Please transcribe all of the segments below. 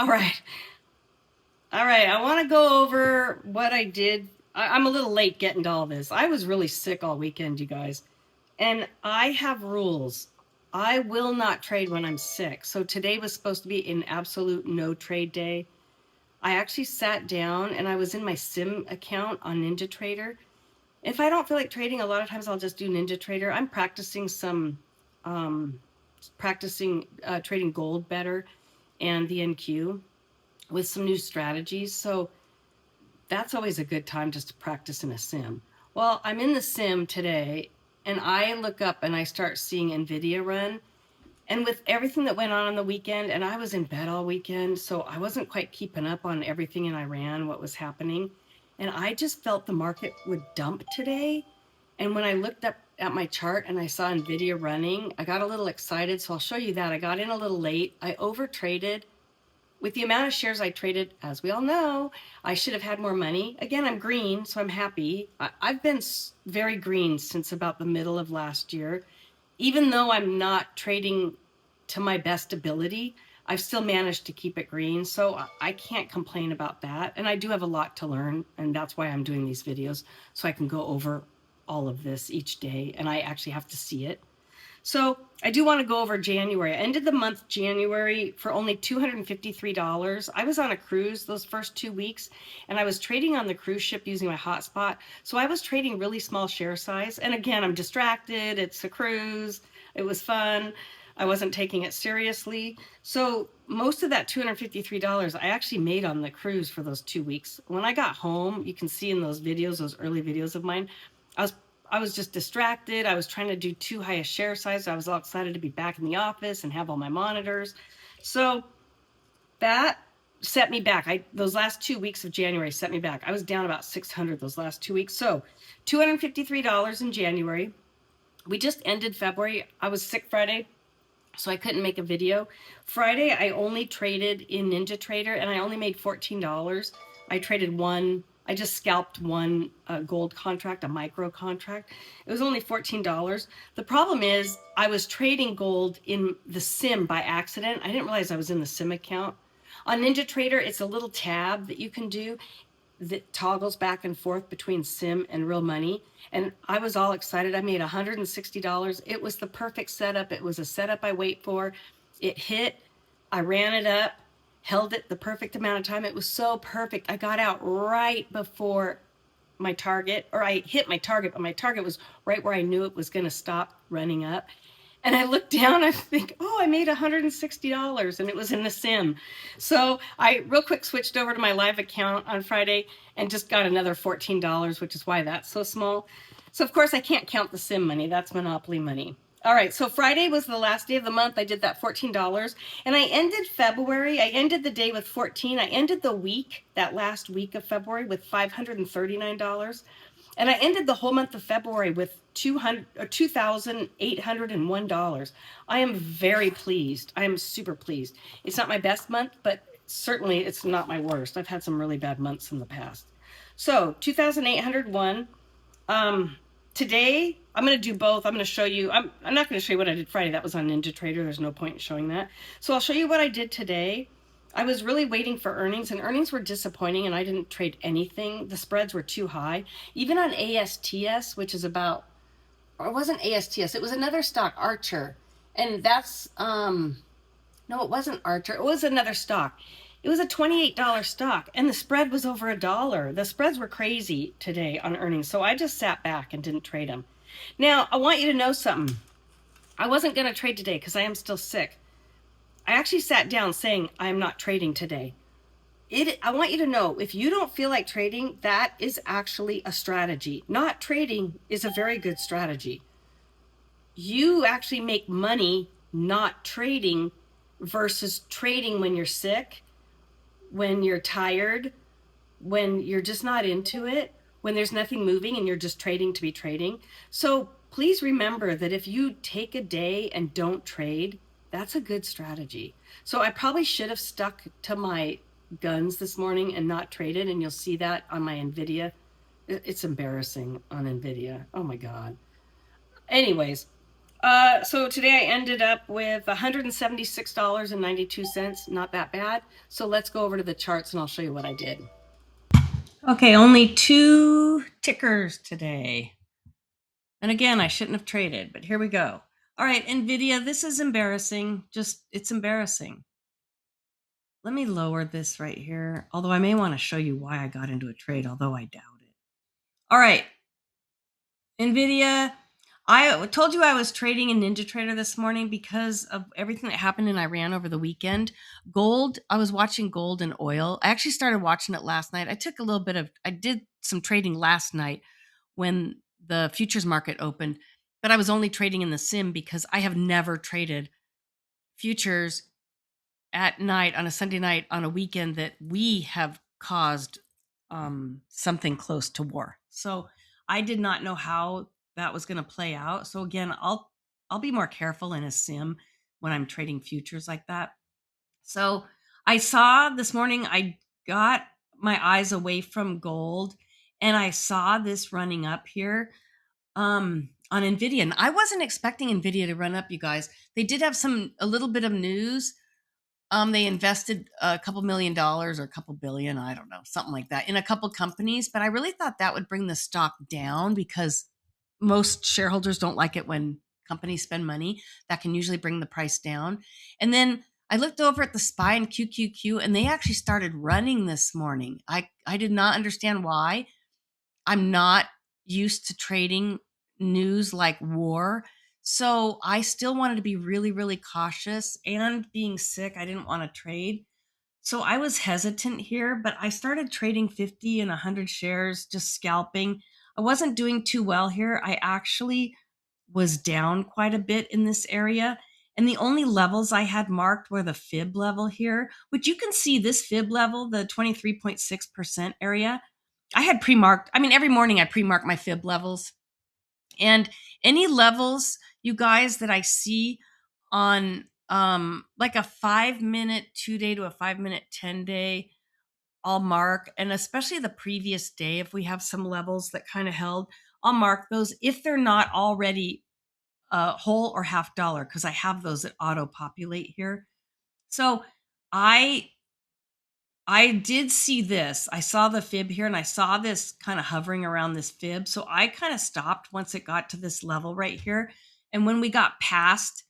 All right. All right. I want to go over what I did. I'm a little late getting to all this. I was really sick all weekend, you guys. And I have rules. I will not trade when I'm sick. So today was supposed to be an absolute no trade day. I actually sat down and I was in my sim account on NinjaTrader. If I don't feel like trading, a lot of times I'll just do NinjaTrader. I'm practicing um, trading gold better and the NQ with some new strategies. So that's always a good time just to practice in a sim. Well, I'm in the sim today and I look up and I start seeing NVIDIA run. And with everything that went on the weekend, and I was in bed all weekend, so I wasn't quite keeping up on everything in Iran, what was happening. And I just felt the market would dump today. And when I looked up at my chart and I saw NVIDIA running, I got a little excited. So I'll show you that. I got in a little late. I over traded. With the amount of shares I traded, as we all know, I should have had more money. Again, I'm green, so I'm happy. I've been very green since about the middle of last year. Even though I'm not trading to my best ability, I've still managed to keep it green. So I can't complain about that. And I do have a lot to learn. And that's why I'm doing these videos, so I can go over all of this each day. And I actually have to see it. So I do want to go over January. I ended the month January for only $253. I was on a cruise those first 2 weeks, and I was trading on the cruise ship using my hotspot. So I was trading really small share size. And again, I'm distracted. It's a cruise. It was fun. I wasn't taking it seriously. So most of that $253 I actually made on the cruise for those 2 weeks. When I got home, you can see in those videos, those early videos of mine, I was just distracted. I was trying to do too high a share size. I was all excited to be back in the office and have all my monitors. So that set me back. Those last 2 weeks of January set me back. I was down about 600 those last 2 weeks. So $253 in January. We just ended February. I was sick Friday, so I couldn't make a video. Friday, I only traded in NinjaTrader, and I only made $14. I traded one. I just scalped one gold contract, a micro contract. It was only $14. The problem is I was trading gold in the sim by accident. I didn't realize I was in the sim account. On NinjaTrader, it's a little tab that you can do that toggles back and forth between sim and real money. And I was all excited. I made $160. It was the perfect setup. It was a setup I wait for. It hit. I ran it up, held it the perfect amount of time. It was so perfect. I got out right before my target, or I hit my target, but my target was right where I knew it was going to stop running up. And I looked down, I think, oh, I made $160, and it was in the sim. So I real quick switched over to my live account on Friday and just got another $14, which is why that's so small. So of course I can't count the sim money. That's Monopoly money. All right, so Friday was the last day of the month. I did that $14, and I ended February. I ended the day with 14. I ended the week, that last week of February, with $539. And I ended the whole month of February with $2,801. I am very pleased. I am super pleased. It's not my best month, but certainly it's not my worst. I've had some really bad months in the past. So 2,801. Today, I'm going to do both. I'm going to show you. I'm not going to show you what I did Friday. That was on NinjaTrader. There's no point in showing that. So I'll show you what I did today. I was really waiting for earnings, and earnings were disappointing, and I didn't trade anything. The spreads were too high. Even on ASTS, which is about, or it wasn't ASTS, it was another stock, Archer. And that's, no, it wasn't Archer. It was another stock. It was a $28 stock, and the spread was over $1. The spreads were crazy today on earnings, so I just sat back and didn't trade them. Now, I want you to know something. I wasn't going to trade today because I am still sick. I actually sat down saying I'm not trading today. I want you to know, if you don't feel like trading, that is actually a strategy. Not trading is a very good strategy. You actually make money not trading versus trading when you're sick, when you're tired, when you're just not into it, when there's nothing moving and you're just trading to be trading. So please remember that if you take a day and don't trade, that's a good strategy. So I probably should have stuck to my guns this morning and not traded, and you'll see that on my NVIDIA. It's embarrassing on NVIDIA. Oh my God. Anyways, So today I ended up with $176.92. Not that bad. So let's go over to the charts and I'll show you what I did. Okay, only 2 tickers today. And again, I shouldn't have traded, but here we go. All right, NVIDIA, this is embarrassing. It's embarrassing. Let me lower this right here, although I may want to show you why I got into a trade, although I doubt it. All right, NVIDIA, I told you I was trading in NinjaTrader this morning because of everything that happened in Iran over the weekend. Gold, I was watching gold and oil. I actually started watching it last night. I did some trading last night when the futures market opened, but I was only trading in the sim because I have never traded futures at night on a Sunday night on a weekend that we have caused something close to war. So I did not know how that was going to play out. So again, I'll be more careful in a sim when I'm trading futures like that. So I saw this morning, I got my eyes away from gold and I saw this running up here on Nvidia, and I wasn't expecting Nvidia to run up, you guys. They did have a little bit of news. They invested a couple $1,000,000 or a couple billion, I don't know, something like that, in a couple companies. But I really thought that would bring the stock down because most shareholders don't like it when companies spend money. That can usually bring the price down. And then I looked over at the SPY and QQQ, and they actually started running this morning. I did not understand why. I'm not used to trading news like war. So I still wanted to be really, really cautious, and being sick, I didn't want to trade. So I was hesitant here, but I started trading 50 and 100 shares, just scalping. I wasn't doing too well here. I actually was down quite a bit in this area. And the only levels I had marked were the fib level here, which you can see this fib level, the 23.6% area. I had pre-marked. I mean, every morning I pre-mark my fib levels. And any levels, you guys, that I see on like a 5-minute 2-day to a 5-minute 10-day, I'll mark. And especially the previous day, if we have some levels that kind of held, I'll mark those if they're not already whole or half dollar, because I have those that auto populate here. So I I did see this. I saw the fib here and I saw this kind of hovering around this fib. So I kind of stopped once it got to this level right here. And when we got past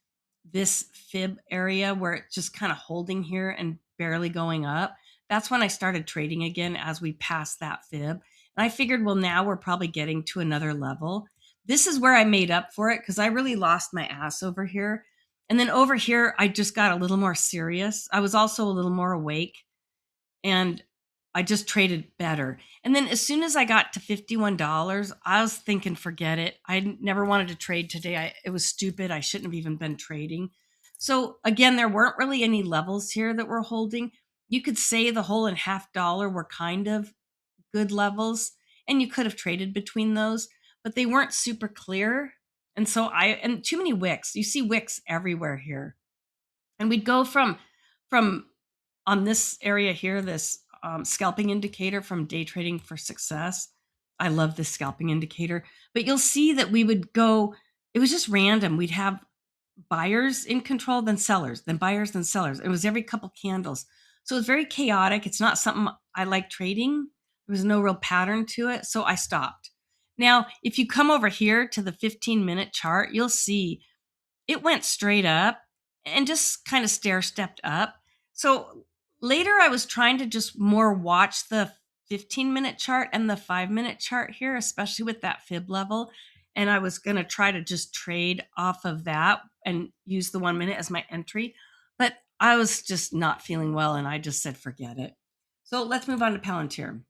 this fib area where it's just kind of holding here and barely going up, that's when I started trading again as we passed that fib. And I figured, well, now we're probably getting to another level. This is where I made up for it because I really lost my ass over here. And then over here, I just got a little more serious. I was also a little more awake and I just traded better. And then as soon as I got to $51, I was thinking, forget it. I never wanted to trade today. It was stupid. I shouldn't have even been trading. So again, there weren't really any levels here that were holding. You could say the whole and half dollar were kind of good levels, and you could have traded between those, but they weren't super clear. And so and too many wicks. You see wicks everywhere here. And we'd go from on this area here, this scalping indicator from Day Trading for Success. I love this scalping indicator, but you'll see that we would go, it was just random. We'd have buyers in control, then sellers, then buyers, then sellers. It was every couple candles. So it's very chaotic. It's not something I like trading. There was no real pattern to it. So I stopped. Now, if you come over here to the 15-minute chart, you'll see it went straight up and just kind of stair stepped up. So later I was trying to just more watch the 15-minute chart and the 5-minute chart here, especially with that fib level. And I was going to try to just trade off of that and use the 1 minute as my entry. But I was just not feeling well and I just said, forget it. So let's move on to Palantir.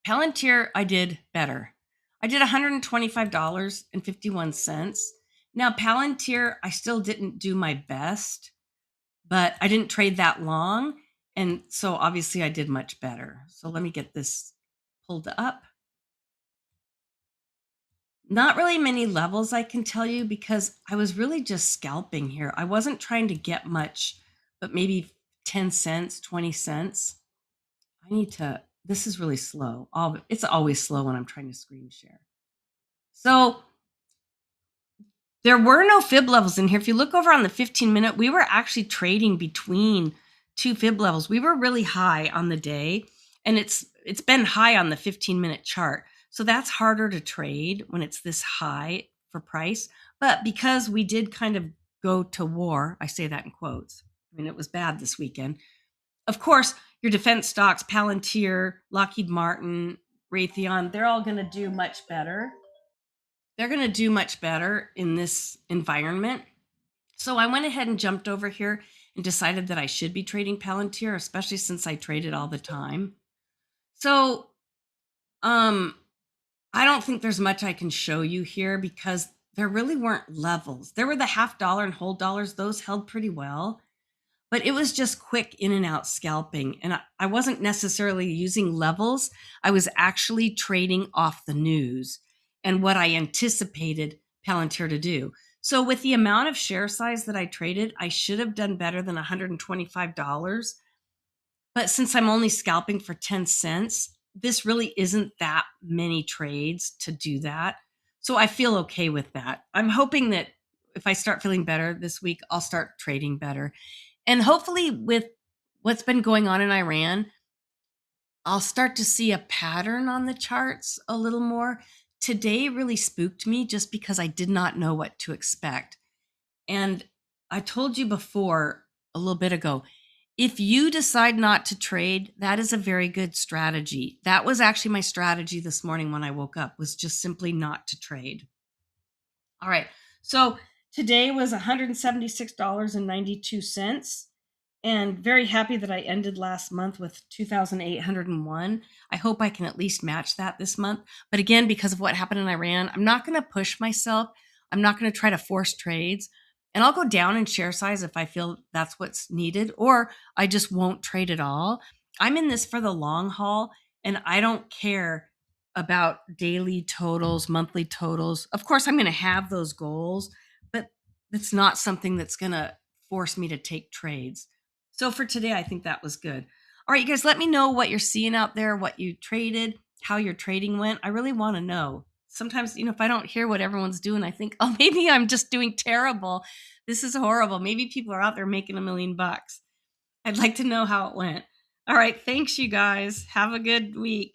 Palantir, I did better. I did $125.51. Now, Palantir, I still didn't do my best, but I didn't trade that long. And so obviously I did much better. So let me get this pulled up. Not really many levels, I can tell you, because I was really just scalping here. I wasn't trying to get much, but maybe 10 cents, 20 cents. This is really slow. It's always slow when I'm trying to screen share. So There were no fib levels in here. If you look over on the 15-minute, we were actually trading between two fib levels. We were really high on the day, and it's been high on the 15-minute chart. So that's harder to trade when it's this high for price. But because we did kind of go to war, I say that in quotes. I mean, it was bad this weekend. Of course, your defense stocks, Palantir, Lockheed Martin, Raytheon, they're all going to do much better. They're going to do much better in this environment. So I went ahead and jumped over here and decided that I should be trading Palantir, especially since I trade it all the time. So I don't think there's much I can show you here because there really weren't levels. There were the $half and whole dollars. Those held pretty well. But it was just quick in and out scalping. And I wasn't necessarily using levels. I was actually trading off the news and what I anticipated Palantir to do. So with the amount of share size that I traded, I should have done better than $125. But since I'm only scalping for 10 cents, this really isn't that many trades to do that. So I feel okay with that. I'm hoping that if I start feeling better this week, I'll start trading better. And hopefully, with what's been going on in Iran, I'll start to see a pattern on the charts a little more. Today really spooked me just because I did not know what to expect. And I told you before a little bit ago, if you decide not to trade, that is a very good strategy. That was actually my strategy this morning when I woke up, was just simply not to trade. All right. So today was $176.92. And very happy that I ended last month with 2,801. I hope I can at least match that this month. But again, because of what happened in Iran, I'm not going to push myself. I'm not going to try to force trades. And I'll go down in share size if I feel that's what's needed, or I just won't trade at all. I'm in this for the long haul, and I don't care about daily totals, monthly totals. Of course, I'm going to have those goals, but it's not something that's going to force me to take trades. So for today, I think that was good. All right, you guys, let me know what you're seeing out there, what you traded, how your trading went. I really want to know. Sometimes, if I don't hear what everyone's doing, I think, oh, maybe I'm just doing terrible. This is horrible. Maybe people are out there making $1 million. I'd like to know how it went. All right, thanks, you guys. Have a good week.